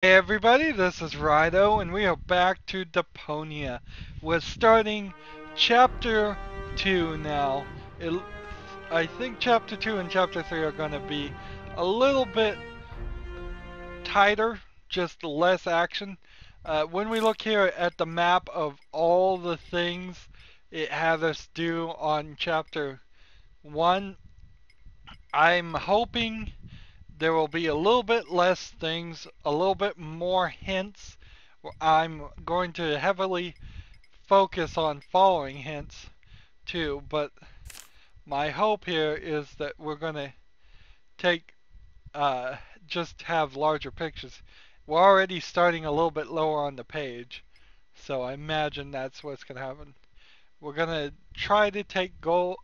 Hey everybody, this is Rydo, and we are back to Deponia. We're starting Chapter 2 now. It, I think Chapter 2 and Chapter 3 are going to be a little bit tighter, just less action. When we look here at the map of all the things it had us do on Chapter 1, I'm hoping there will be a little bit less things, a little bit more hints. I'm going to heavily focus on following hints too, but my hope here is that we're going to take, uh, just have larger pictures. We're already starting a little bit lower on the page, so I imagine that's what's going to happen. We're going to try to take Goal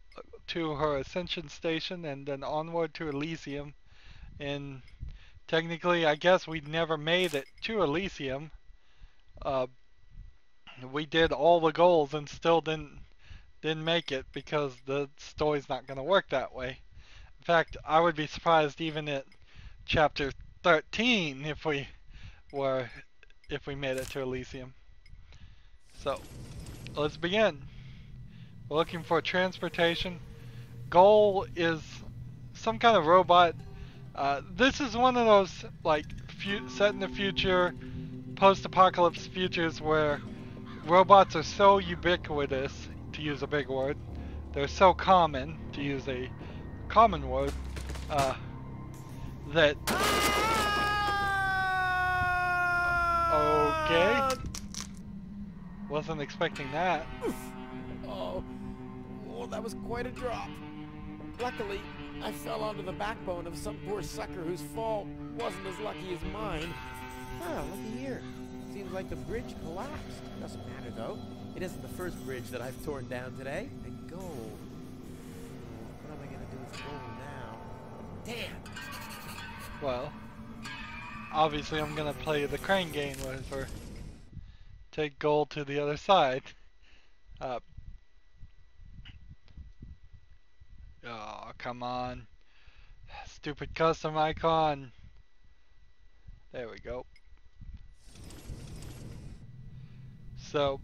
to her ascension station and then onward to Elysium. And technically, I guess we never made it to Elysium. Uh, we did all the goals and still didn't make it because the story's not going to work that way. In fact, I would be surprised even at chapter 13 were if we made it to Elysium. So, let's begin. We're looking for transportation. Goal is some kind of robot. This is one of those like set in the future, post-apocalypse futures where robots are so ubiquitous, to use a big word. They're so common, to use a common word, that... Okay. Wasn't expecting that. Oh, that was quite a drop. Luckily, I fell onto the backbone of some poor sucker whose fall wasn't as lucky as mine. Ah, looky here. Seems like the bridge collapsed. Doesn't matter, though. It isn't the first bridge that I've torn down today. And gold. What am I gonna do with gold now? Damn! Well, obviously I'm gonna play the crane game with her. Take gold to the other side. Oh, come on. Stupid custom icon. There we go. So,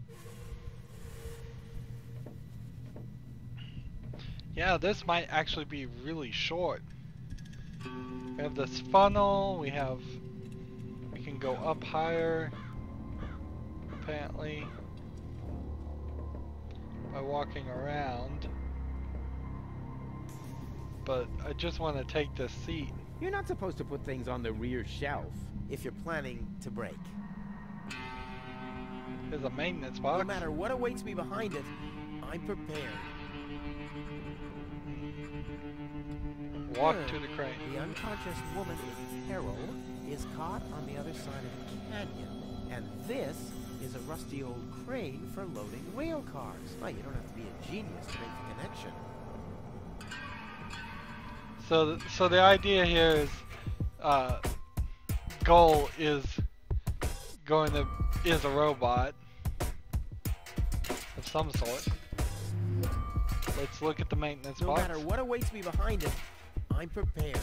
yeah, this might actually be really short. We have this funnel, we can go up higher, apparently, by walking around. But I just want to take this seat. You're not supposed to put things on the rear shelf if you're planning to break. There's a maintenance box. No matter what awaits me behind it, I'm prepared. Walk to the crane. The unconscious woman in peril is caught on the other side of the canyon. And this is a rusty old crane for loading rail cars. Well, you don't have to be a genius to make the connection. So the idea here is, Goal is a robot of some sort. Let's look at the maintenance box. No matter what awaits me behind it, I'm prepared.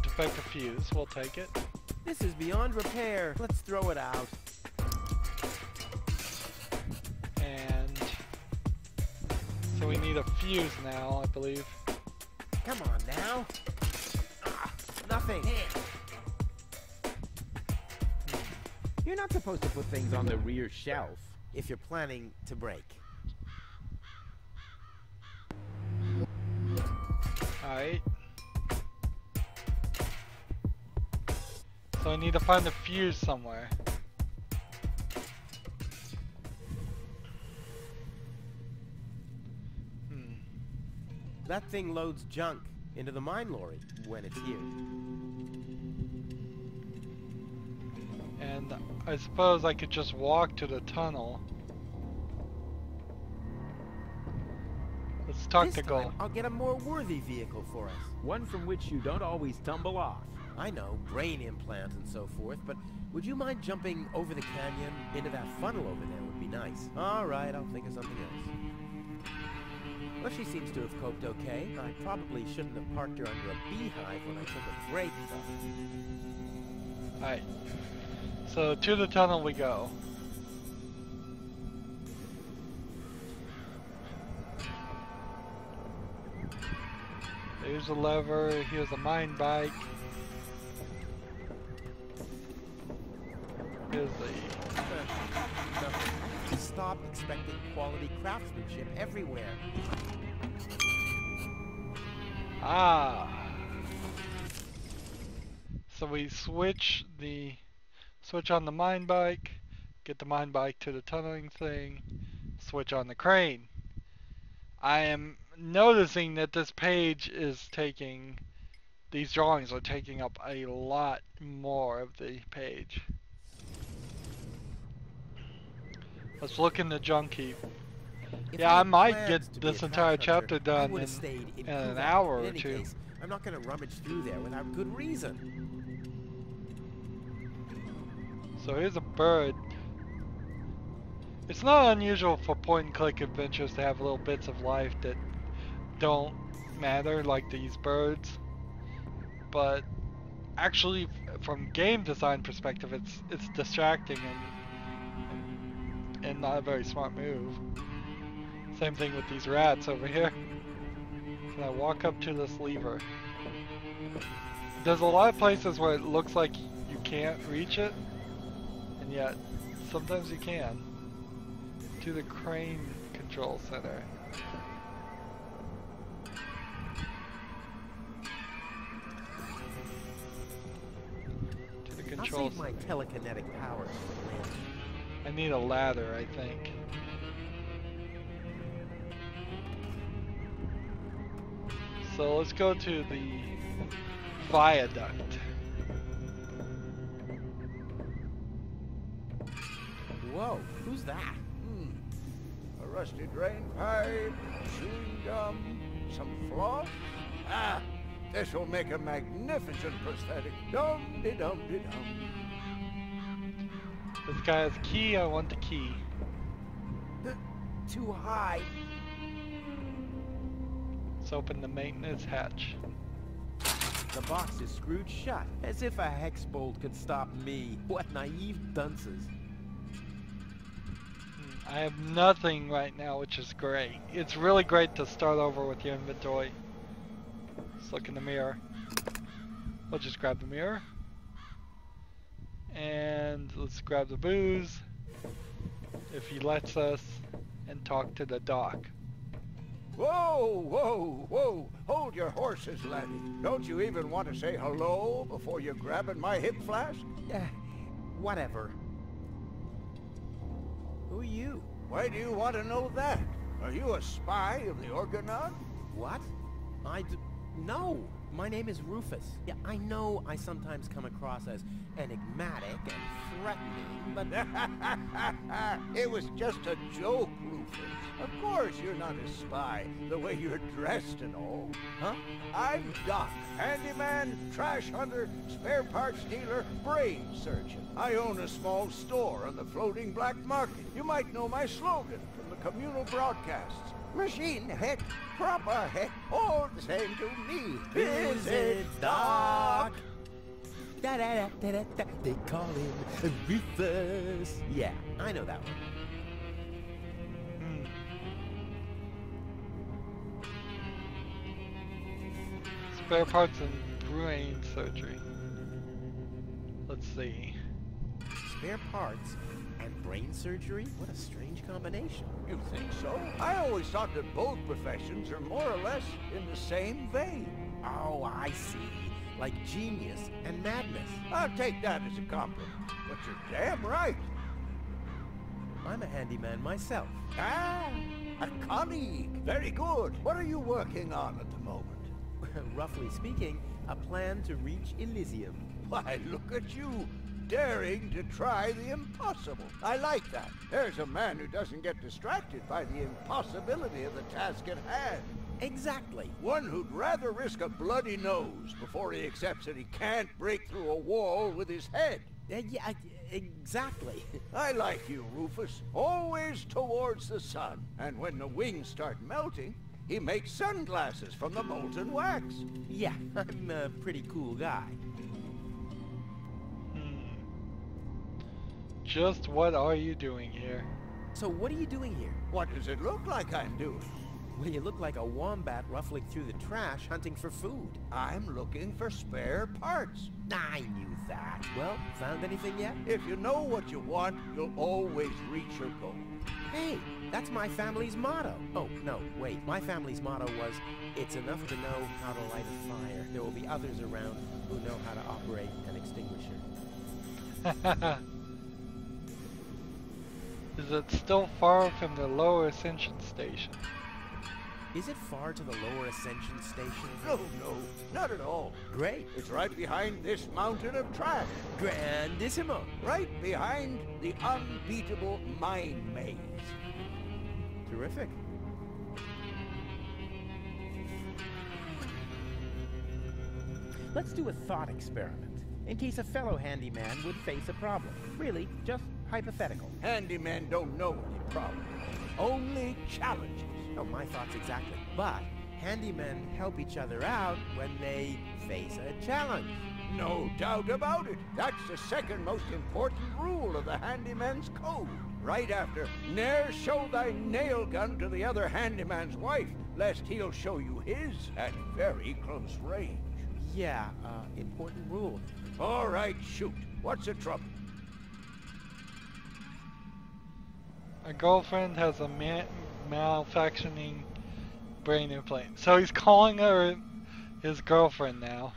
Defective fuse, we'll take it. This is beyond repair. Let's throw it out. And so we need a fuse now, I believe. Come on now. Nothing. You're not supposed to put things on the rear shelf if you're planning to break. Alright. So I need to find a fuse somewhere. That thing loads junk into the mine lorry when it's here. And I suppose I could just walk to the tunnel. Let's talk to Goal. I'll get a more worthy vehicle for us. One from which you don't always tumble off. I know, brain implant and so forth, but would you mind jumping over the canyon into that funnel over there would be nice. All right, I'll think of something else. Well, she seems to have coped okay. I probably shouldn't have parked her under a beehive when I took a break, though. Alright. So to the tunnel we go. Here's a lever, here's a mine bike. Here's the... Stop expecting quality craftsmanship everywhere. Ah! So we switch on the mine bike, get the mine bike to the tunneling thing, switch on the crane. I am noticing that this page is taking, these drawings are taking up a lot more of the page. Let's look in the junk heap. Yeah, I might get this entire chapter done in an hour or two. I'm not going to rummage through there without good reason. So here's a bird. It's not unusual for point-and-click adventures to have little bits of life that don't matter, like these birds. But actually, from game design perspective, it's distracting and not a very smart move. Same thing with these rats over here. Can I walk up to this lever? There's a lot of places where it looks like you can't reach it, and yet sometimes you can. To the crane control center. To the control I'll save my center. telekinetic powers for later. I need a ladder, I think. So let's go to the viaduct. Whoa, who's that? A rusty drain pipe, chewing gum, some floss. Ah, this'll make a magnificent prosthetic. Dum-de-dum-de-dum. This guy has a key, I want the key. Too high. Let's open the maintenance hatch. The box is screwed shut, as if a hex bolt could stop me. What naive dunces. I have nothing right now, which is great. It's really great to start over with your inventory. Let's look in the mirror. We'll just grab the mirror. And let's grab the booze, if he lets us, and talk to the doc. Whoa, whoa, whoa. Hold your horses, laddie. Don't you even want to say hello before you're grabbing my hip flask? Whatever. Who are you? Why do you want to know that? Are you a spy of the Organon? What? No. My name is Rufus. Yeah, I know I sometimes come across as enigmatic and threatening, but... It was just a joke, Rufus. Of course you're not a spy, the way you're dressed and all. Huh? I'm Doc, handyman, trash hunter, spare parts dealer, brain surgeon. I own a small store on the floating black market. You might know my slogan from the communal broadcasts. Machine head, proper head, all the same to me. Visit Doc. Da da da da da da. They call him Rufus. Yeah, I know that one. Spare parts and brain surgery. Let's see. Spare parts and brain surgery? What a strange combination. You think so? I always thought that both professions are more or less in the same vein. Oh, I see. Like genius and madness. I'll take that as a compliment. But you're damn right. I'm a handyman myself. Ah, a colleague. Very good. What are you working on at the moment? Roughly speaking, a plan to reach Elysium. Why, look at you, daring to try the impossible. I like that. There's a man who doesn't get distracted by the impossibility of the task at hand. Exactly. One who'd rather risk a bloody nose before he accepts that he can't break through a wall with his head. Yeah, exactly. I like you, Rufus. Always towards the sun. And when the wings start melting, He makes sunglasses from the molten wax. Yeah, I'm a pretty cool guy. Just what are you doing here? So what are you doing here? What does it look like I'm doing? Well, you look like a wombat ruffling through the trash hunting for food. I'm looking for spare parts. I knew that. Well, found anything yet? If you know what you want, you'll always reach your goal. Hey, that's my family's motto. Oh, no, wait. My family's motto was, it's enough to know how to light a fire. There will be others around who know how to operate an extinguisher. Is it still far from the lower ascension station? Is it far to the lower ascension station? No, not at all. Great. It's right behind this mountain of trash. Grandissimo. Right behind the unbeatable mine maze. Terrific. Let's do a thought experiment, in case a fellow handyman would face a problem. Really, just hypothetical. Handymen don't know any problems, only challenges. Oh, my thoughts exactly. But handymen help each other out when they face a challenge. No doubt about it. That's the second most important rule of the handyman's code. Right after, ne'er show thy nail gun to the other handyman's wife, lest he'll show you his at very close range. Yeah, important rule. All right, shoot. What's the trouble? My girlfriend has a malfunctioning brain implant. So he's calling her his girlfriend now.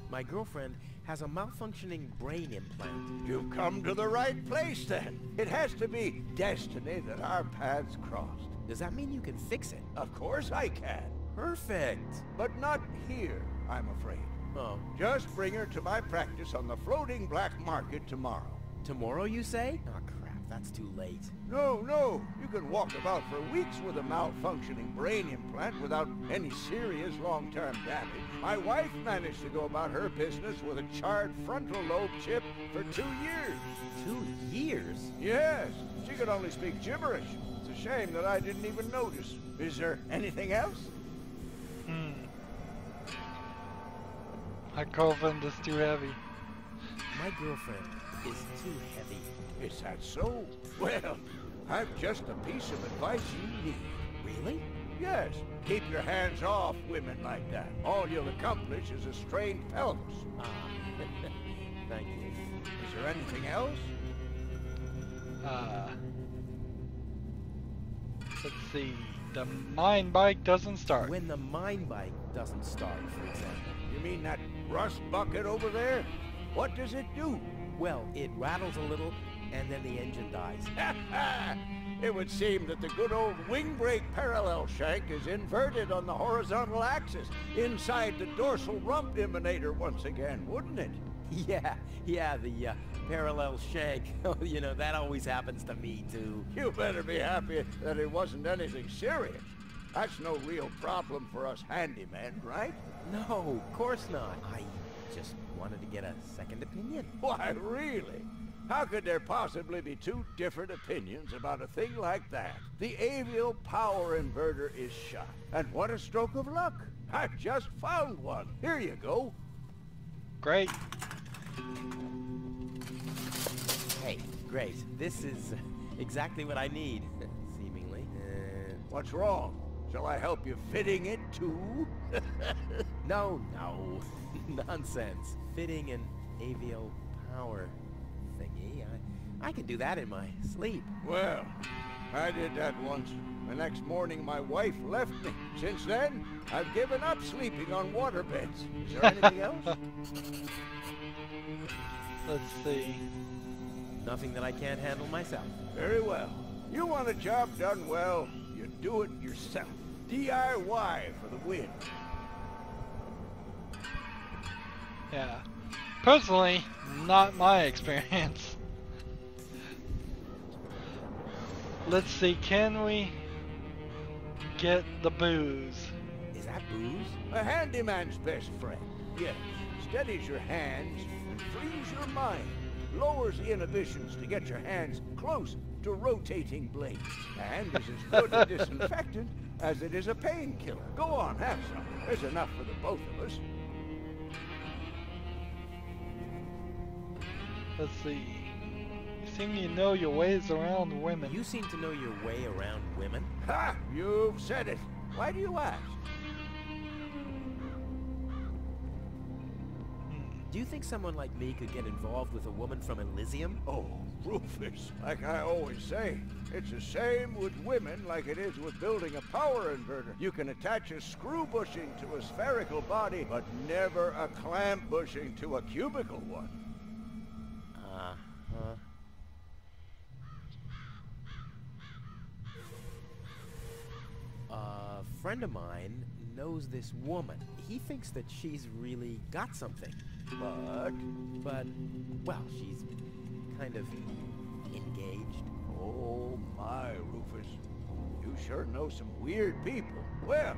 My girlfriend has a malfunctioning brain implant. You've come to the right place, then. It has to be destiny that our paths crossed. Does that mean you can fix it? Of course I can. Perfect. But not here, I'm afraid. Oh, Just bring her to my practice on the floating black market tomorrow. tomorrow you say? Oh, crap, that's too late. No, you can walk about for weeks with a malfunctioning brain implant without any serious long-term damage. My wife managed to go about her business with a charred frontal lobe chip for 2 years. 2 years? Yes, she could only speak gibberish. It's a shame that I didn't even notice. Is there anything else? My girlfriend is too heavy. My girlfriend is too heavy. Is that so? Well, I've just a piece of advice you need. Really? Yes, keep your hands off women like that. All you'll accomplish is a strained pelvis. Ah, thank you. Is there anything else? Let's see. The mine bike doesn't start. When the mine bike doesn't start, for example. You mean that rust bucket over there? What does it do? Well, it rattles a little, and then the engine dies. It would seem that the good old wing brake parallel shank is inverted on the horizontal axis, inside the dorsal rump emanator once again, wouldn't it? Yeah, the parallel shank. You know, that always happens to me, too. You better be happy that it wasn't anything serious. That's no real problem for us handymen, right? No, of course not. I just wanted to get a second opinion. Why, really? How could there possibly be two different opinions about a thing like that? The avial power inverter is shot. And what a stroke of luck. I've just found one. Here you go. Great. Hey, great. This is exactly what I need, seemingly. What's wrong? Shall I help you fitting it too? No. Nonsense. Fitting an avial power thingy. I can do that in my sleep. Well, I did that once. The next morning my wife left me. Since then, I've given up sleeping on waterbeds. Is there anything else? Let's see. Nothing that I can't handle myself. Very well. You want a job done well, you do it yourself. DIY for the win. Yeah. Personally, not my experience. Let's see, can we get the booze? Is that booze? A handyman's best friend. Yes. Steadies your hands and frees your mind. Lowers the inhibitions to get your hands close to rotating blades. And is as good a disinfectant as it is a painkiller. Go on, have some. There's enough for the both of us. Let's see. You seem to know your ways around women. You seem to know your way around women. Ha! You've said it. Why do you ask? Do you think someone like me could get involved with a woman from Elysium? Oh, Rufus, like I always say, it's the same with women like it is with building a power inverter. You can attach a screw bushing to a spherical body, but never a clamp bushing to a cubical one. Uh-huh. A friend of mine knows this woman. He thinks that she's really got something. But, well, she's kind of engaged. Oh my, Rufus. You sure know some weird people. Well,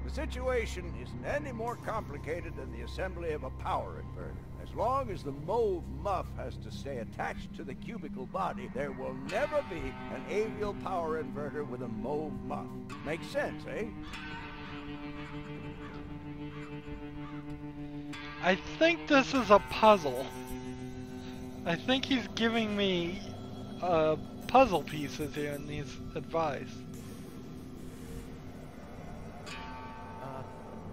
the situation isn't any more complicated than the assembly of a power inverter. As long as the mauve muff has to stay attached to the cubical body, there will never be an avial power inverter with a mauve muff. Makes sense, eh? I think this is a puzzle. I think he's giving me puzzle pieces here in these advice.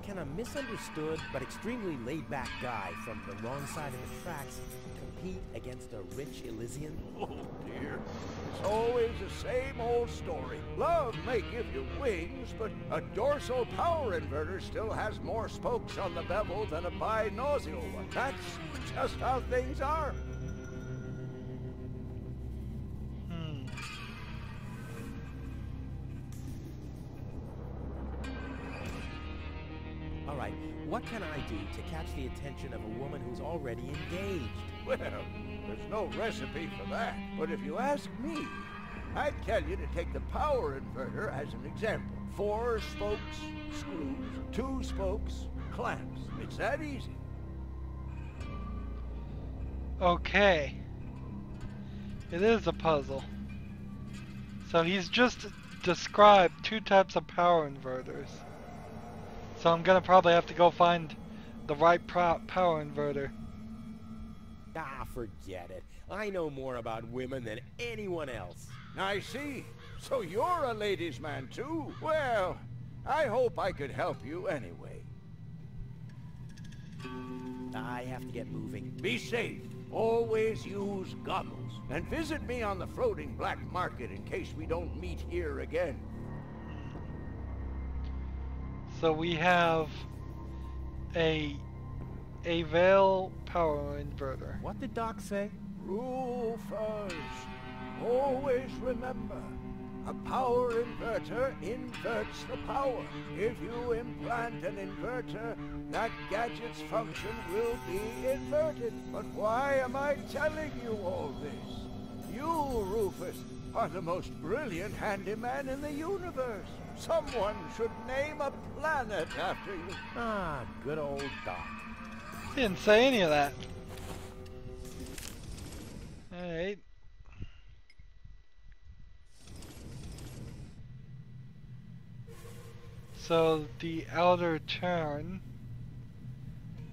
Can a misunderstood but extremely laid-back guy from the wrong side of the tracks compete against a rich Elysian? Oh dear. It's always the same old story. Love may give you wings, but a dorsal power inverter still has more spokes on the bevel than a binocular one. That's just how things are. All right, what can I do to catch the attention of a woman who's already engaged? Well, there's no recipe for that. But if you ask me, I'd tell you to take the power inverter as an example. 4 spokes, screws, 2 spokes, clamps. It's that easy. Okay. It is a puzzle. So he's just described 2 types of power inverters. So I'm gonna probably have to go find the right power inverter. Ah, forget it. I know more about women than anyone else. I see. So you're a ladies' man too? Well, I hope I could help you anyway. I have to get moving. Be safe. Always use goggles. And visit me on the floating black market in case we don't meet here again. So we have a veil power inverter. What did Doc say? Rufus, always remember, a power inverter inverts the power. If you implant an inverter, that gadget's function will be inverted. But why am I telling you all this? You, Rufus, are the most brilliant handyman in the universe. Someone should name a planet after you. Ah, good old Doc. He didn't say any of that. Alright. So the outer turn.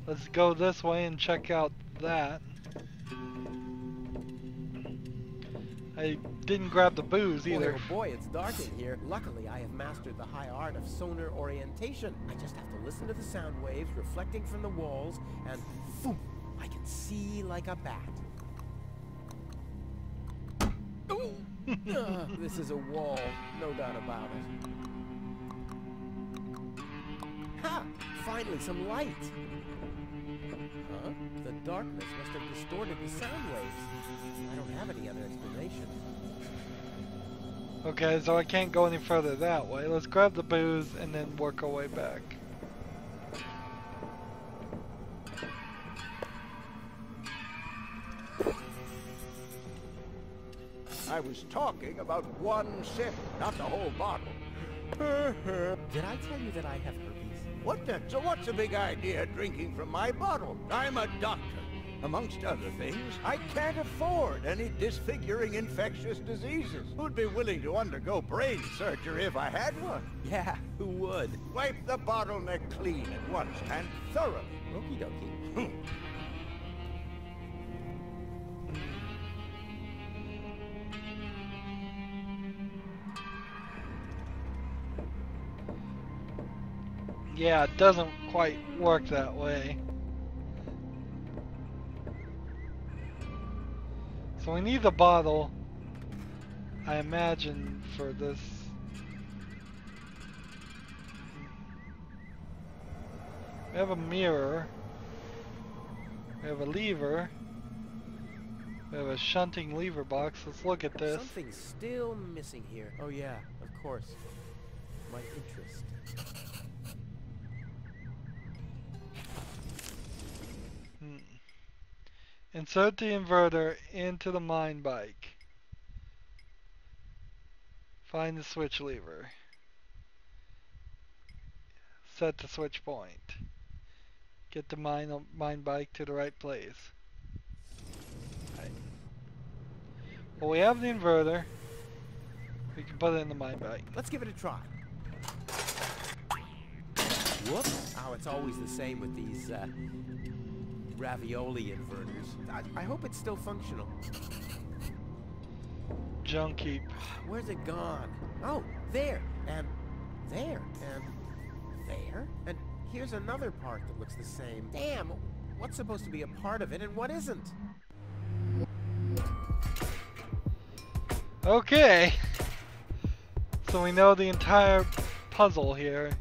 Let's go this way and check out that. I didn't grab the booze either. Boy, oh boy, it's dark in here. Luckily, I have mastered the high art of sonar orientation. I just have to listen to the sound waves reflecting from the walls, and boom, I can see like a bat. This is a wall, no doubt about it. Ha! Finally, some light! Huh? The darkness must have distorted the sound waves. I don't have any other explanation. Okay, so I can't go any further that way. Let's grab the booze and then work our way back. I was talking about one sip, not the whole bottle. Did I tell you that I have herpes? What then? So what's the big idea drinking from my bottle? I'm a doctor. Amongst other things, I can't afford any disfiguring infectious diseases. Who'd be willing to undergo brain surgery if I had one? Yeah, who would? Wipe the bottleneck clean at once and thoroughly. Okie dokie. Yeah, it doesn't quite work that way. So we need the bottle, I imagine, for this. We have a mirror. We have a lever. We have a shunting lever box. Let's look at this. Something's still missing here. Oh yeah, of course. My interest. Insert the inverter into the mine bike. Find the switch lever. Set the switch point. Get the mine bike to the right place. Right. Well, we have the inverter. We can put it in the mine bike. Let's give it a try. Whoops. Oh, it's always the same with these ravioli inverters. I hope it's still functional. Junk heap. Where's it gone? Oh, there, and there, and there, and here's another part that looks the same. Damn, what's supposed to be a part of it and what isn't? Okay. So we know the entire puzzle here.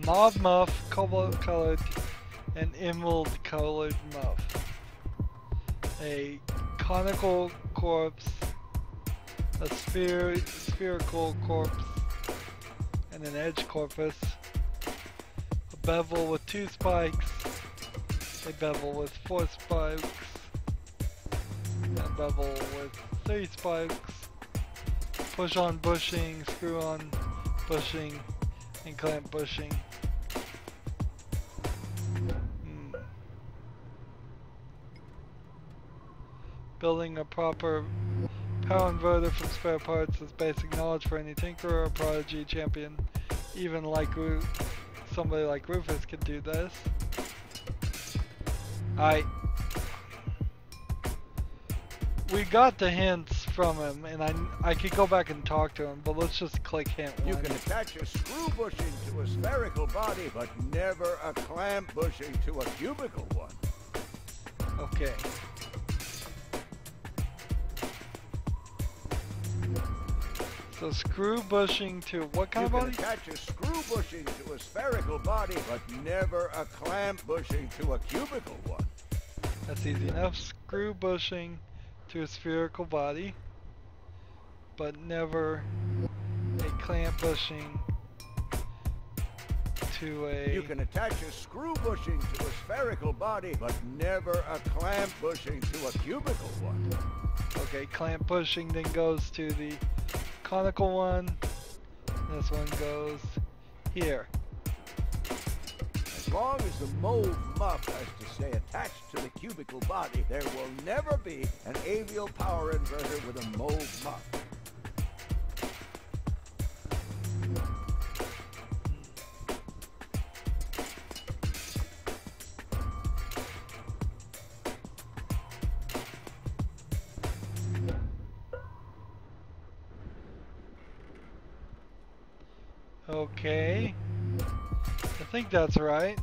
Mauve muff, cobalt colored, and emerald colored muff. A conical corpse, a spherical corpse, and an edge corpus. A bevel with 2 spikes, a bevel with 4 spikes, and a bevel with 3 spikes. Push on bushing, screw on bushing, and clamp bushing. Building a proper power inverter from spare parts is basic knowledge for any tinkerer or prodigy champion. Even like somebody like Rufus can do this. We got the hints from him, and I could go back and talk to him, but let's just click hint 1. You can attach a screw bushing to a spherical body, but never a clamp bushing to a cubical one. Okay. So screw bushing to what kind of body? You can attach a screw bushing to a spherical body, but never a clamp bushing to a cubical one. That's easy enough. Screw bushing to a spherical body, but never a clamp bushing to a... You can attach a screw bushing to a spherical body, but never a clamp bushing to a cubical one. Okay, clamp bushing then goes to the conical one. This one goes here. As long as the mauve muff has to stay attached to the cubical body, there will never be an avial power inverter with a mauve muff. Okay. I think that's right.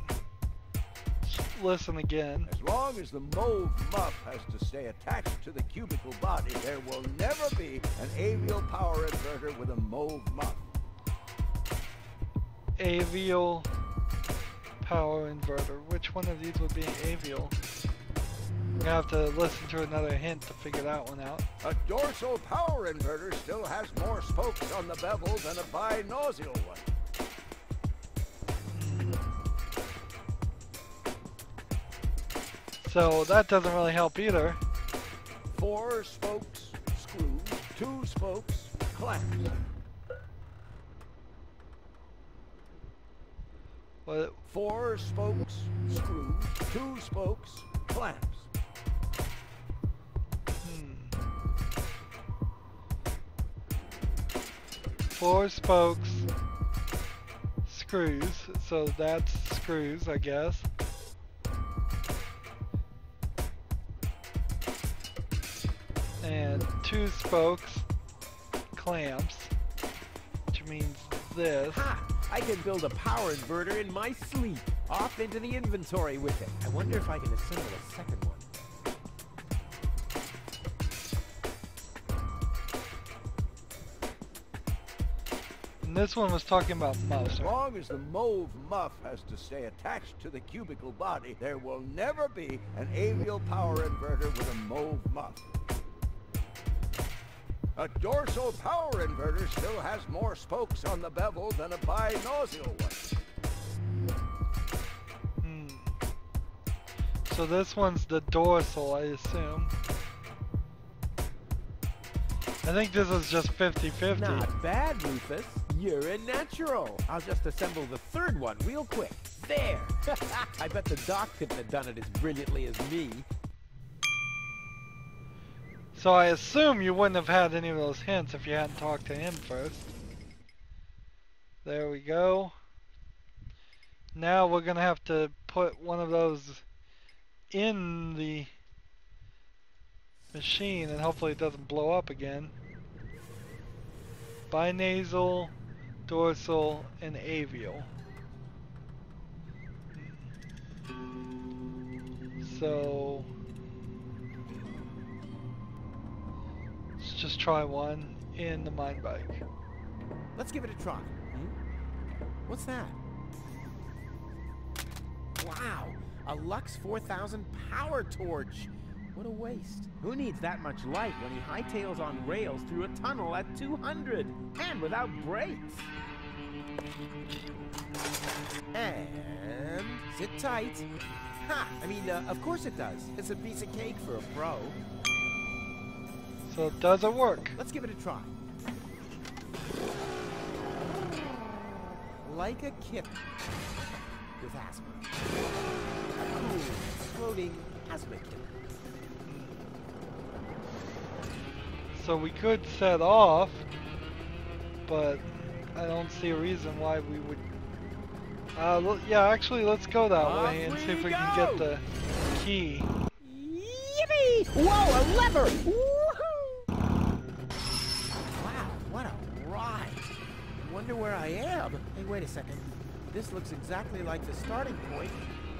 Listen again. As long as the mauve muff has to stay attached to the cubical body, there will never be an avial power inverter with a mauve muff. Avial power inverter. Which one of these would be an avial? I'm gonna have to listen to another hint to figure that one out. A dorsal power inverter still has more spokes on the bevel than a binomial one. So that doesn't really help either. 4 spokes, screws, 2 spokes, clamps. What? 4 spokes, screws. 2 spokes, clamps. 4 spokes, screws, so that's screws, I guess. And 2 spokes, clamps, which means this. Ha! I can build a power inverter in my sleep. Off into the inventory with it. I wonder if I can assemble a second one. And this one was talking about muffs. As long as the mauve muff has to stay attached to the cubicle body, there will never be an avial power inverter with a mauve muff. A dorsal power inverter still has more spokes on the bevel than a binocular one. So this one's the dorsal, I assume. I think this is just 50-50. Not bad, Rufus. You're a natural. I'll just assemble the third one real quick. There! I bet the doc couldn't have done it as brilliantly as me. So I assume you wouldn't have had any of those hints if you hadn't talked to him first. There we go. Now we're gonna have to put one of those in the machine and hopefully it doesn't blow up again. Binasal, dorsal, and avial. So let's just try one in the mind bike. Let's give it a try. What's that? Wow! A Lux 4000 power torch! What a waste. Who needs that much light when he hightails on rails through a tunnel at 200 and without brakes? And sit tight. Ha! I mean, of course it does. It's a piece of cake for a pro. So does it work? Let's give it a try. Like a kitten with asthma. A cool, floating asthma kitten. So we could set off, but I don't see a reason why we would. Yeah, actually, let's go that way and see if we can get the key. Yippee! Whoa, a lever! Woohoo! Wow, what a ride! Wonder where I am. Hey, wait a second. This looks exactly like the starting point,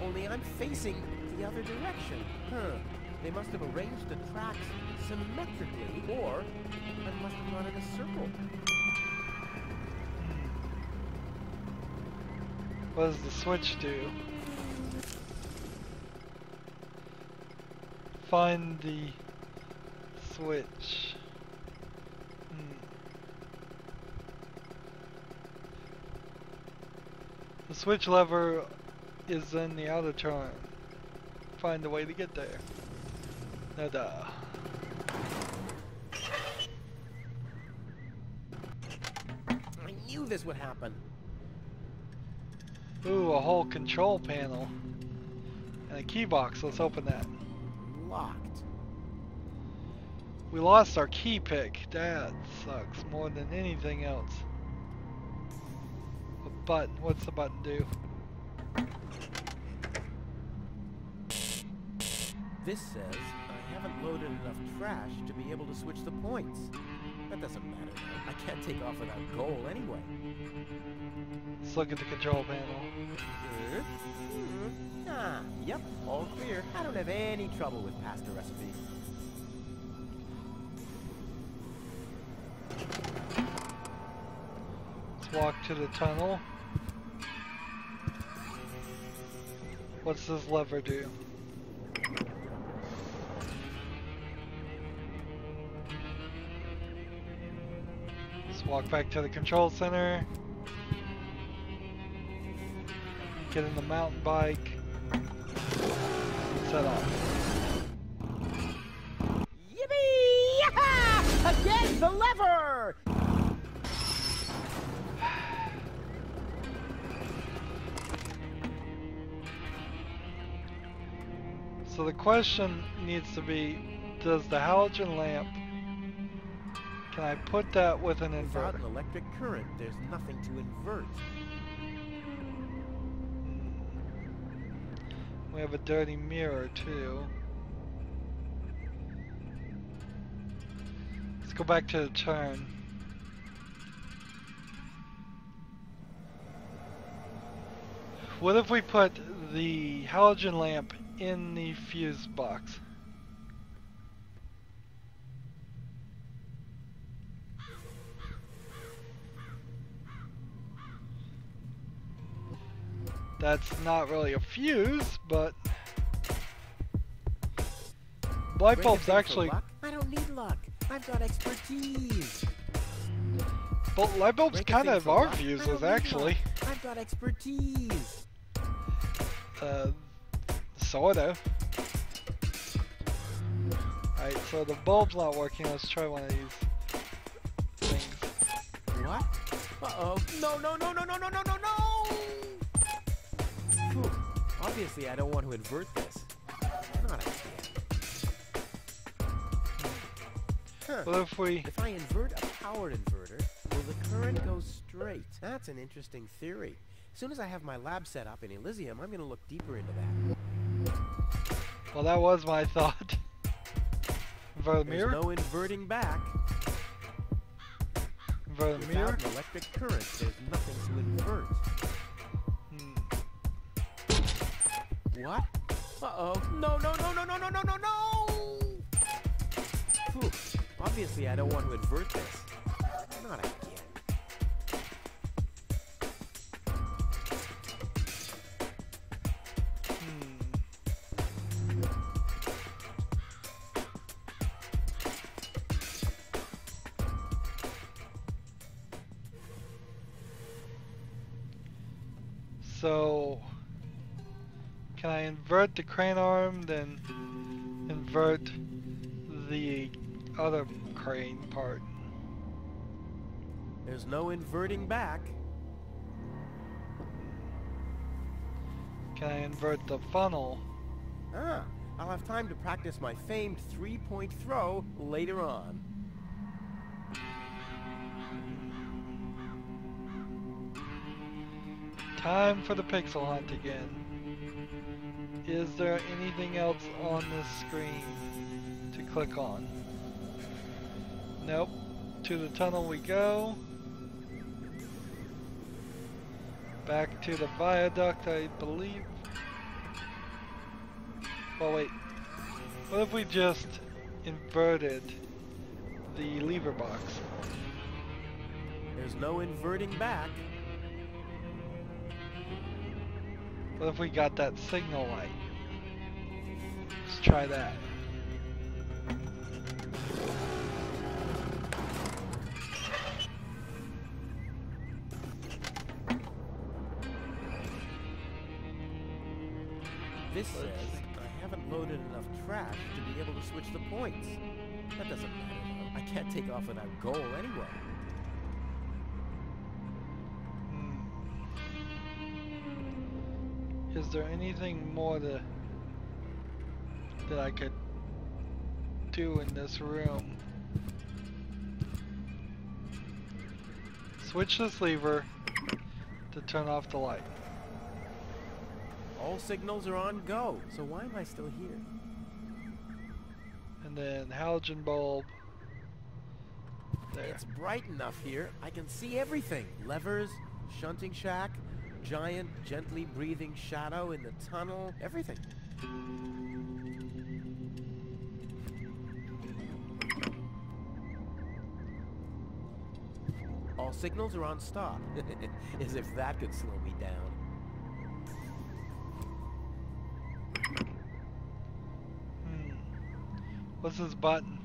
only I'm facing the other direction. Huh. They must have arranged the tracks symmetrically, or I must have run in a circle. What does the switch do? Find the switch. The switch lever is in the outer turn. Find a way to get there. Nada. I knew this would happen. Ooh, a whole control panel. And a key box. Let's open that. Locked. We lost our key pick. That sucks more than anything else. A button. What's the button do? This says I haven't loaded enough trash to be able to switch the points. That doesn't matter though. I can't take off without goal anyway. Let's look at the control panel. Ah, yep, all clear. I don't have any trouble with pasta recipes. Let's walk to the tunnel. What's this lever do? Let's walk back to the control center. Get in the mountain bike. Set off. Yippee! Yaha! Again, the lever! So the question needs to be, does the halogen lamp, can I put that with an Without inverter? an electric current, there's nothing to invert. We have a dirty mirror too. Let's go back to the turn. What if we put the halogen lamp in the fuse box? That's not really a fuse, but light bulbs actually. I don't need luck. I've got expertise. But light bulbs Break a kind thing of for are luck. I fuses don't need actually. luck. I've got expertise. Sort of. Alright, so the bulb's not working. Let's try one of these things. What? Uh-oh. No, no, no, no, no, no, no, no, no! Phew. Obviously, I don't want to invert this. Not again. Huh. What if we... If I invert a power inverter, will the current go straight? That's an interesting theory. As soon as I have my lab set up in Elysium, I'm going to look deeper into that. Well, that was my thought. Invert the mirror? There's no inverting back. Invert the mirror? Without an electric current, there's nothing to invert. What? Uh-oh. No, no, no, no, no, no, no, no, no! Phew. Obviously, I don't want to invert this. Not again. So, can I invert the crane arm, then invert the other crane part? There's no inverting back. Can I invert the funnel? Ah, I'll have time to practice my famed three-point throw later on. Time for the pixel hunt again. Is there anything else on this screen to click on? Nope. To the tunnel we go. Back to the viaduct, I believe. Oh wait. What if we just inverted the lever box? There's no inverting back. What if we got that signal light? Let's try that. This says I haven't loaded enough trash to be able to switch the points. That doesn't matter though. I can't take off without goal anyway. Is there anything more that I could do in this room? Switch this lever to turn off the light. All signals are on go, so why am I still here? And then halogen bulb. There. It's bright enough here. I can see everything. Levers, shunting shack, giant, gently breathing shadow in the tunnel, everything. All signals are on stop. As if that could slow me down. What's this button?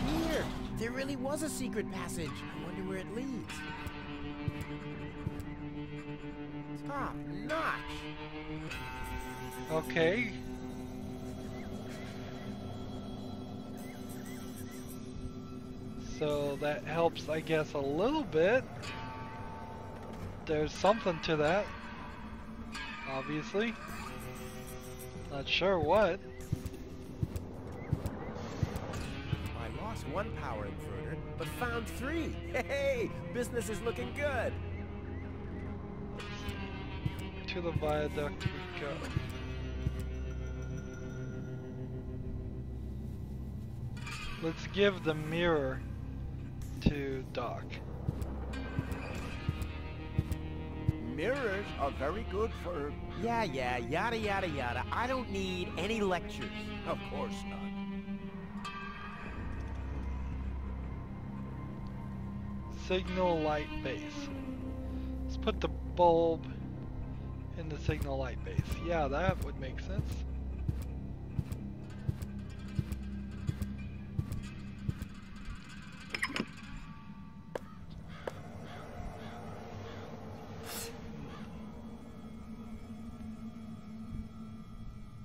Here! There really was a secret passage. I wonder where it leads. Top notch! Okay. So that helps, I guess, a little bit. There's something to that, obviously. Not sure what. I lost one power inverter, but found 3. Hey, business is looking good. To the viaduct we go. Let's give the mirror to Doc. Mirrors are very good for... Yeah, yada yada yada. I don't need any lectures. Of course not. Signal light base. Let's put the bulb in the signal light base. Yeah, that would make sense.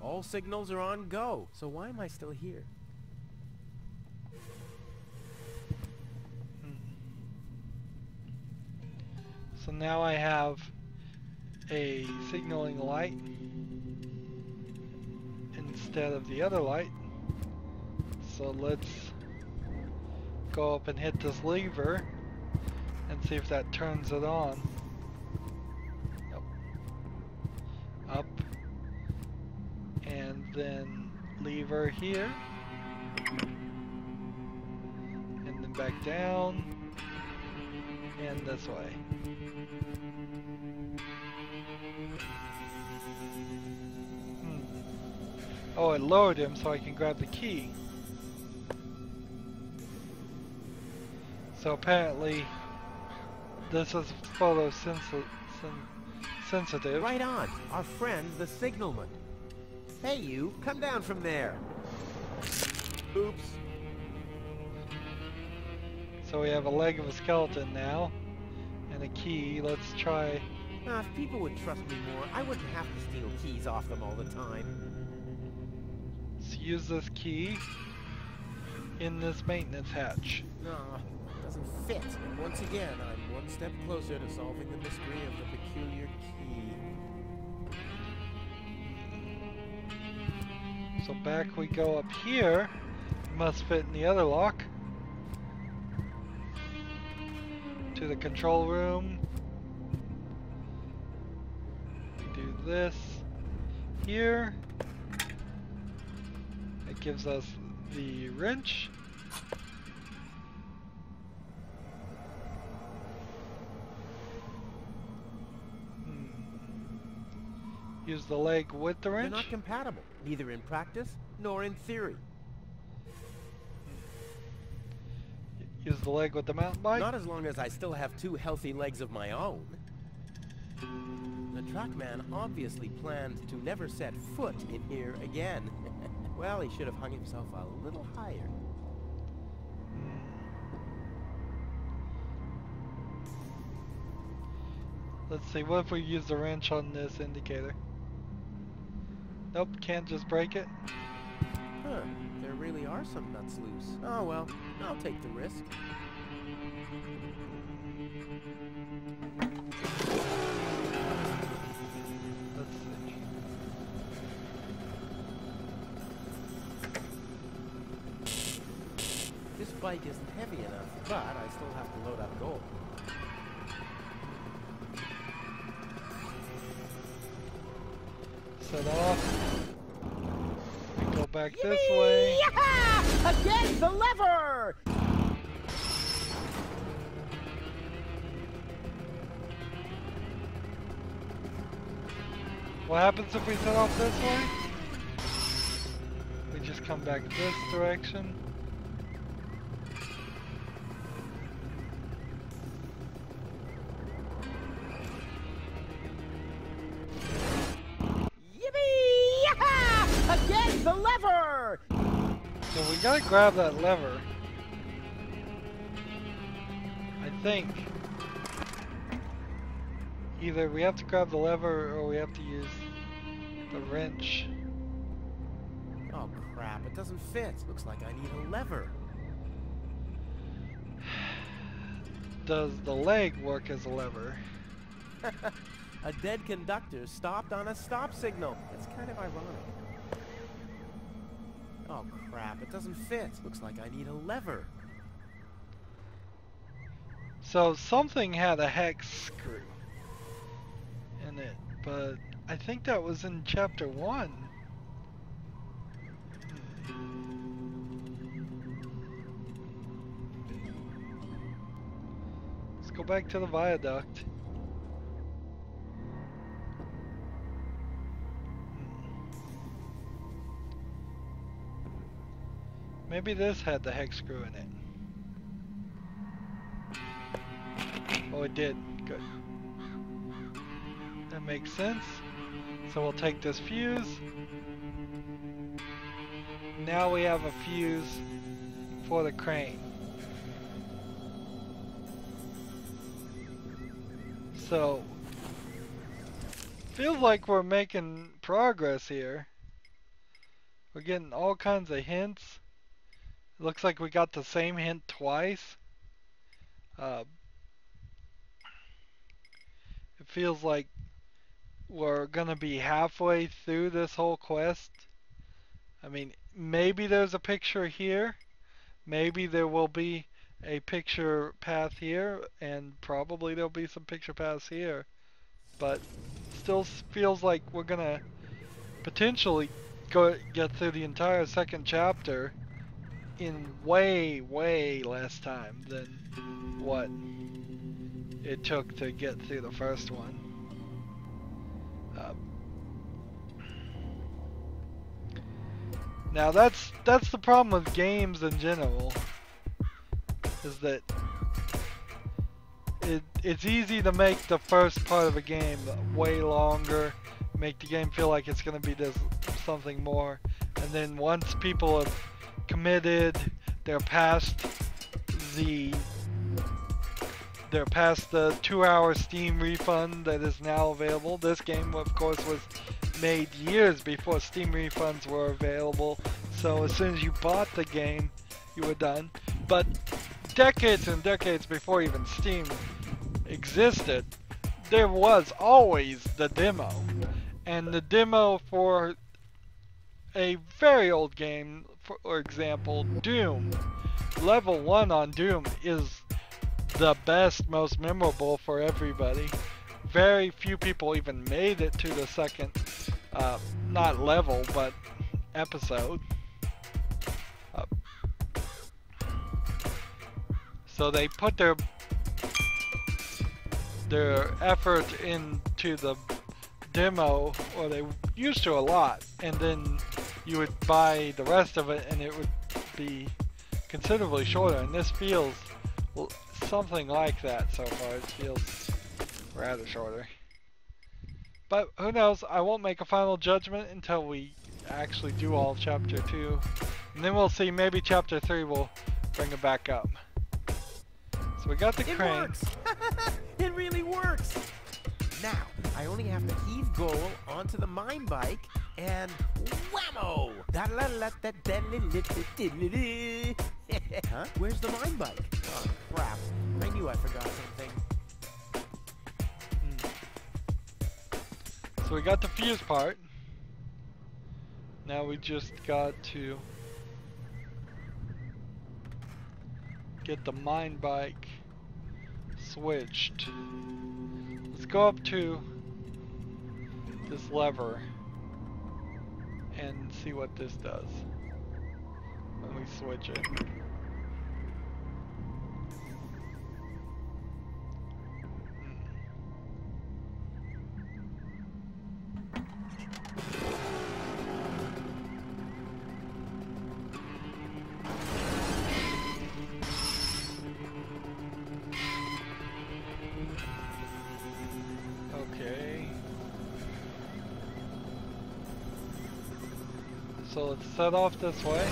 All signals are on go, so why am I still here? So now I have a signaling light instead of the other light. So let's go up and hit this lever and see if that turns it on. Nope. Up. And then lever here. And then back down. And this way. Oh, it lowered him so I can grab the key. So apparently this is photosensitive. Right on, our friend the signalman. Hey you, come down from there. Oops. So we have a leg of a skeleton now, and a key. Let's try. If people would trust me more, I wouldn't have to steal keys off them all the time. Let's use this key in this maintenance hatch. No, it doesn't fit. And once again, I'm one step closer to solving the mystery of the peculiar key. So back we go up here. Must fit in the other lock. To the control room. We do this here. It gives us the wrench. Use the leg with the wrench. They're not compatible, neither in practice nor in theory. Use the leg with the mountain bike. Not as long as I still have 2 healthy legs of my own. The truckman obviously planned to never set foot in here again. Well, he should have hung himself a little higher. Let's see, what if we use the wrench on this indicator? Nope, can't just break it. Huh, there really are some nuts loose. Oh well, I'll take the risk. Let's see. This bike isn't heavy enough, but I still have to load up gold. Set off. We go back this way. Yaha! Again, the lever! What happens if we set off this way? We just come back this direction. Again, the lever! So we gotta grab that lever. I think. Either we have to grab the lever or we have to use the wrench. Oh crap, it doesn't fit. Looks like I need a lever. Does the leg work as a lever? A dead conductor stopped on a stop signal. It's kind of ironic. Oh crap, it doesn't fit. Looks like I need a lever. So something had a hex screw in it, but I think that was in chapter 1. Let's go back to the viaduct. Maybe this had the hex screw in it. Oh, it did. Good. That makes sense. So we'll take this fuse. Now we have a fuse for the crane. So, feels like we're making progress here. We're getting all kinds of hints. Looks like we got the same hint twice. It feels like we're gonna be halfway through this whole quest. I mean, maybe there's a picture here. Maybe there will be a picture path here, and probably there'll be some picture paths here. But still feels like we're gonna potentially get through the entire second chapter in way less time than what it took to get through the first one. Now that's the problem with games in general, is that it's easy to make the first part of a game way longer, make the game feel like it's going to be something more, and then once people have committed, they're past the 2-hour Steam refund that is now available. This game, of course, was made years before Steam refunds were available, so as soon as you bought the game, you were done. But decades and decades before even Steam existed, there was always the demo. And the demo for a very old game, for example, Doom, level 1 on Doom is the best, most memorable for everybody. Very few people even made it to the second, not level, but episode. So they put their effort into the demo, or they used to a lot, and then you would buy the rest of it and it would be considerably shorter, and this feels something like that so far. It feels rather shorter. But who knows, I won't make a final judgment until we actually do all of chapter 2. And then we'll see, maybe chapter 3 will bring it back up. So we got the crane. It works! It really works! Now, I only have to heave goal onto the mine bike and whammo! Huh? Where's the mine bike? Oh crap, I knew I forgot something. So we got the fuse part. Now we just got to get the mine bike switched. Let's go up to this lever and see what this does when we switch it. So let's set off this way.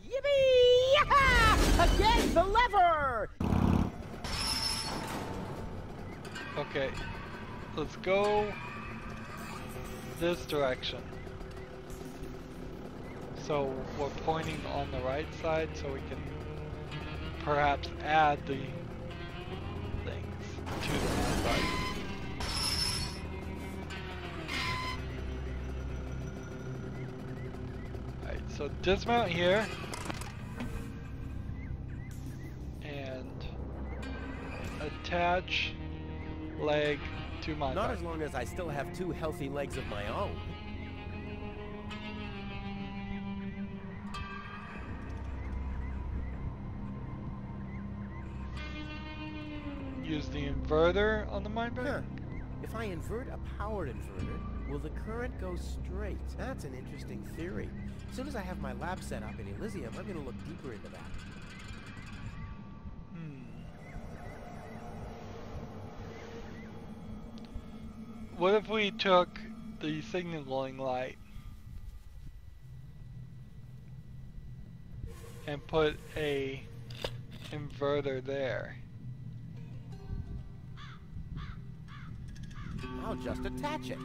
Yippee! Yaha! Again, the lever! Okay, let's go this direction. So we're pointing on the right side so we can perhaps add the things to the right. So dismount here. And attach leg to my Not bike. as long as I still have 2 healthy legs of my own. Use the inverter on the mine bike. Huh. If I invert a powered inverter, will the current go straight? That's an interesting theory. As soon as I have my lab set up in Elysium, I'm going to look deeper into that. What if we took the signaling light and put a inverter there? I'll just attach it.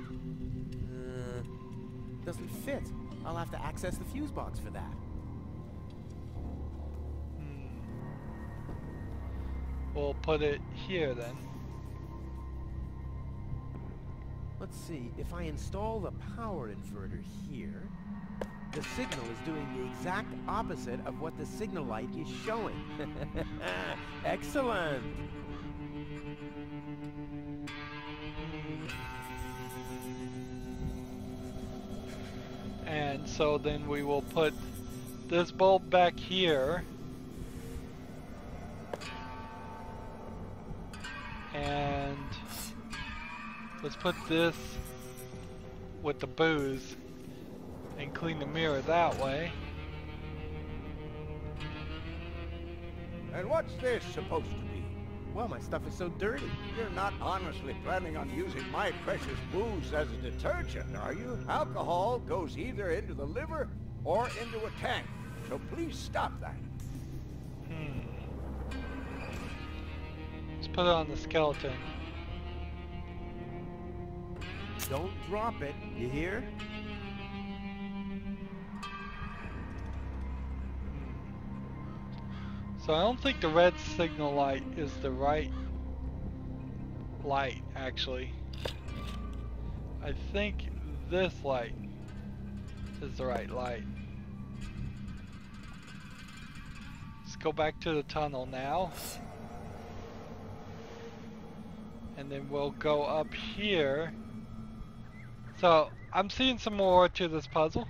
Doesn't fit. I'll have to access the fuse box for that. We'll put it here then. Let's see, if I install the power inverter here, the signal is doing the exact opposite of what the signal light is showing. Excellent! And so then we will put this bulb back here. And let's put this with the booze and clean the mirror that way. And what's this supposed to be? Well, my stuff is so dirty. You're not honestly planning on using my precious booze as a detergent, are you? Alcohol goes either into the liver or into a tank, so please stop that. Let's put it on the skeleton. Don't drop it, you hear? So I don't think the red signal light is the right light, actually. I think this light is the right light. Let's go back to the tunnel now. And then we'll go up here. So I'm seeing some more to this puzzle.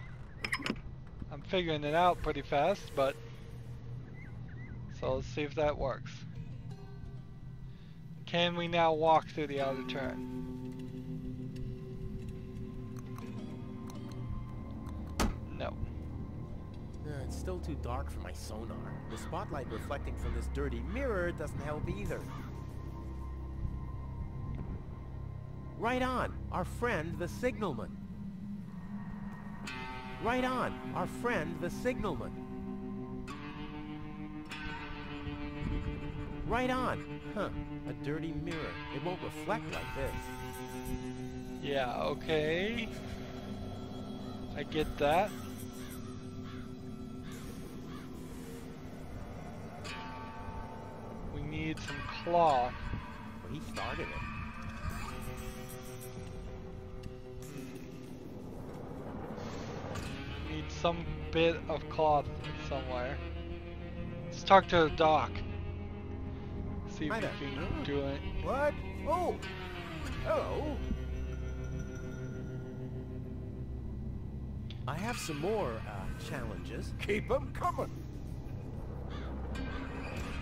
I'm figuring it out pretty fast, but so let's see if that works. Can we now walk through the outer turn? No. It's still too dark for my sonar. The spotlight reflecting from this dirty mirror doesn't help either. Right on, our friend the signalman. Right on, our friend the signalman. Right on. Huh, a dirty mirror. It won't reflect like this. Yeah, okay. I get that. We need some cloth. Well, he started it. Need some bit of cloth somewhere. Let's talk to the doc. See if Hi we there. can do it. What? Oh, hello. I have some more challenges. Keep 'em coming.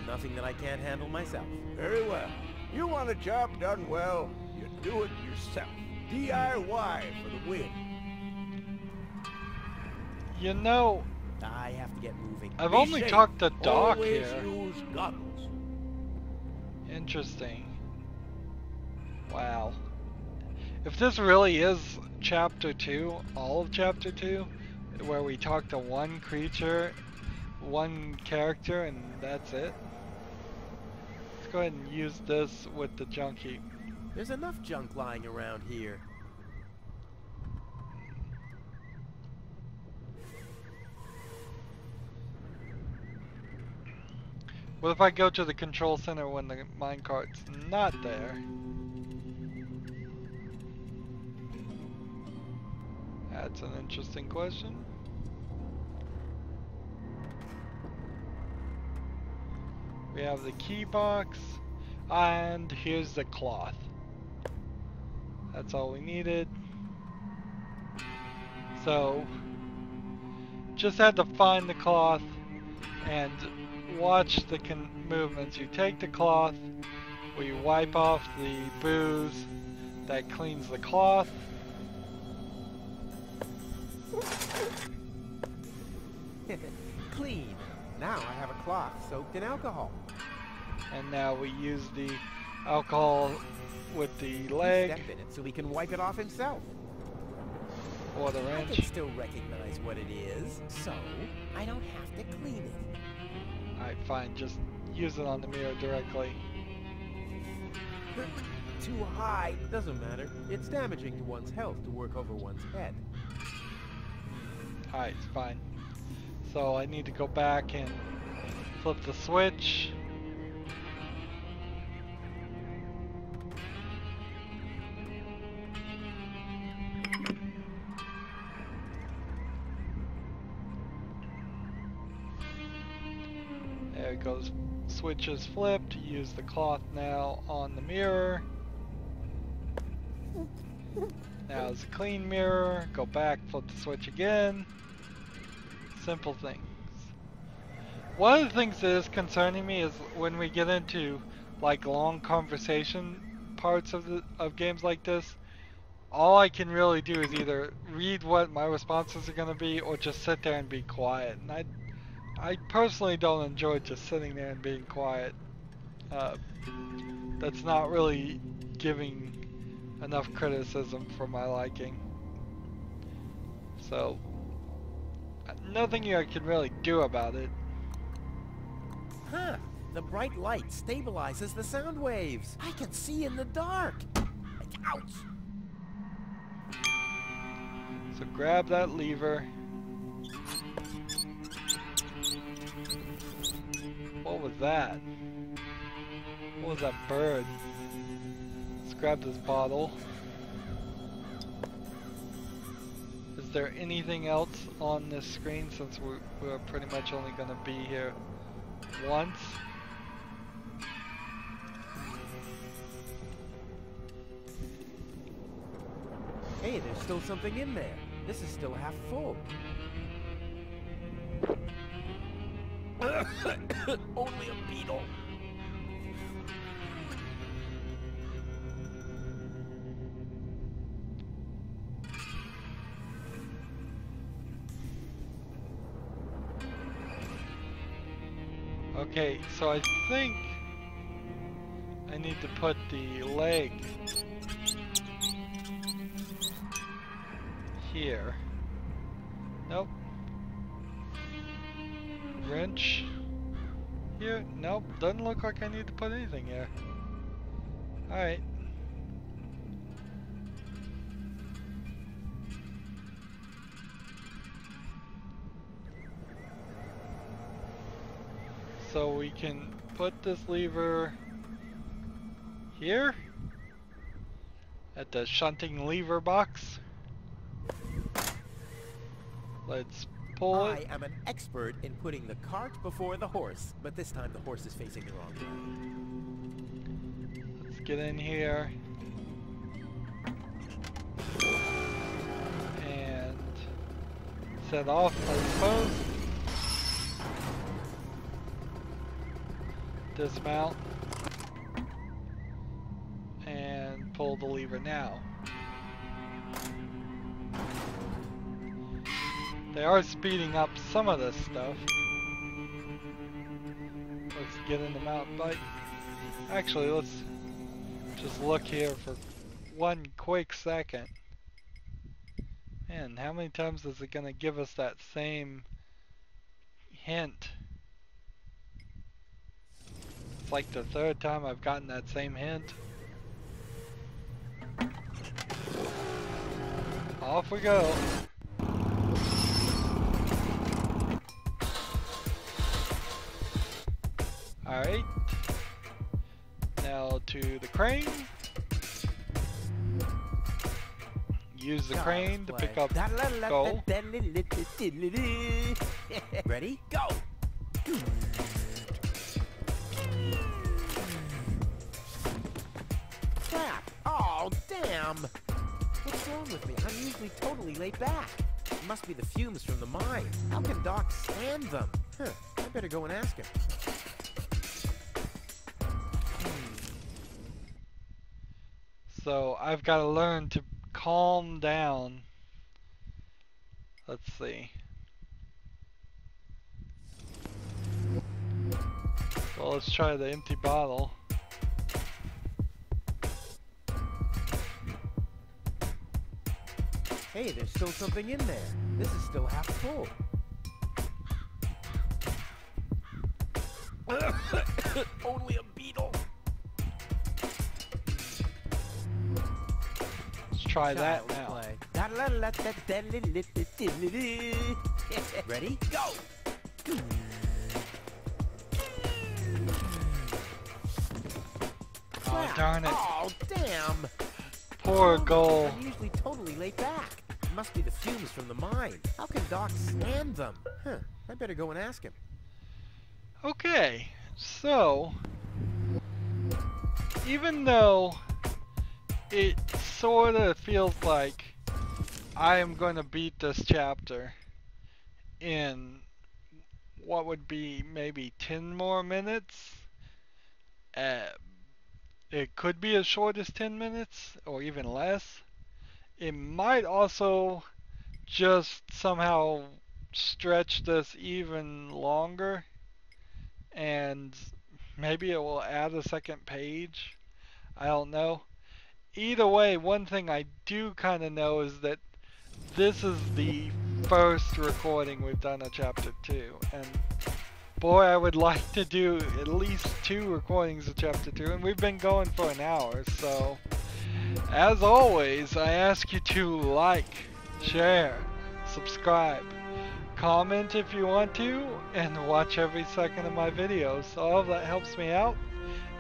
Nothing that I can't handle myself. Very well. You want a job done well, you do it yourself. DIY for the win. You know, I have to get moving. I've Be only safe. talked to Doc Always here. use goggles. Interesting. Wow. If this really is chapter 2, all of chapter 2, where we talk to one creature, one character, and that's it. Let's go ahead and use this with the junk heap. There's enough junk lying around here. What if I go to the control center when the minecart's not there? That's an interesting question. We have the key box, and here's the cloth. That's all we needed. So, just had to find the cloth and watch the movements. You take the cloth, we wipe off the booze that cleans the cloth. Clean. Now I have a cloth soaked in alcohol. And now we use the alcohol with the leg Step in it so he can wipe it off himself. or the I wrench. can still recognize what it is, so I don't have to clean it. Alright, fine, just use it on the mirror directly. Too high. Doesn't matter. It's damaging to one's health to work over one's head. Alright, fine. So I need to go back and flip the switch. There it goes. Switch is flipped. Use the cloth now on the mirror. Now it's a clean mirror. Go back, flip the switch again. Simple things. One of the things that is concerning me is when we get into like long conversation parts of games like this, all I can really do is either read what my responses are going to be or just sit there and be quiet. And I personally don't enjoy just sitting there and being quiet. That's not really giving enough criticism for my liking. So, nothing I can really do about it. Huh. The bright light stabilizes the sound waves. I can see in the dark. Ouch! So grab that lever. What was that? What was that bird? Let's grab this bottle. Is there anything else on this screen since we're pretty much only going to be here once? Hey, there's still something in there. This is still half full. Only a beetle. Okay, so I think I need to put the leg here. Nope. Wrench here? Nope, doesn't look like I need to put anything here. Alright. So we can put this lever here at the shunting lever box. Let's pull it. I am an expert in putting the cart before the horse, but this time the horse is facing the wrong way. Let's get in here. And set off, I suppose. Dismount. And pull the lever now. They are speeding up some of this stuff. Let's get in the mountain bike. Actually, let's just look here for one quick second. Man, how many times is it gonna give us that same hint? It's like the third time I've gotten that same hint. Off we go. Alright. Now to the crane. Use the crane to pick up gold. Ready? Go! damn! What's wrong with me? I'm usually totally laid back. It must be the fumes from the mine. How can Doc stand them? Huh, I better go and ask him. So I've got to learn to calm down. Let's see. Well, let's try the empty bottle. Hey, there's still something in there. This is still half full. Only a beetle. Let's try that Child's now. play. Ready? Go! Oh, darn it. Oh, damn! Poor goal. I'm usually totally laid back. It must be the fumes from the mine. How can Doc stand them? Huh, I better go and ask him. Okay, so even though it sort of feels like I am going to beat this chapter in what would be maybe 10 more minutes, it could be as short as 10 minutes or even less. It might also just somehow stretch this even longer, and maybe it will add a second page. I don't know. Either way, one thing I do kind of know is that this is the first recording we've done of chapter 2, and boy, I would like to do at least 2 recordings of chapter 2, and we've been going for an hour. So as always, I ask you to like, share, subscribe, comment if you want to, and watch every second of my videos. All of that helps me out.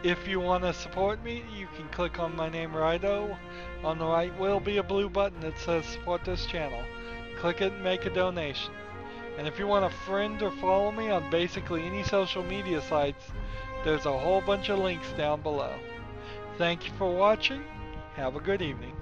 If you want to support me, you can click on my name, Rydo. On the right will be a blue button that says support this channel. Click it and make a donation. And if you want to friend or follow me on basically any social media sites, there's a whole bunch of links down below. Thank you for watching. Have a good evening.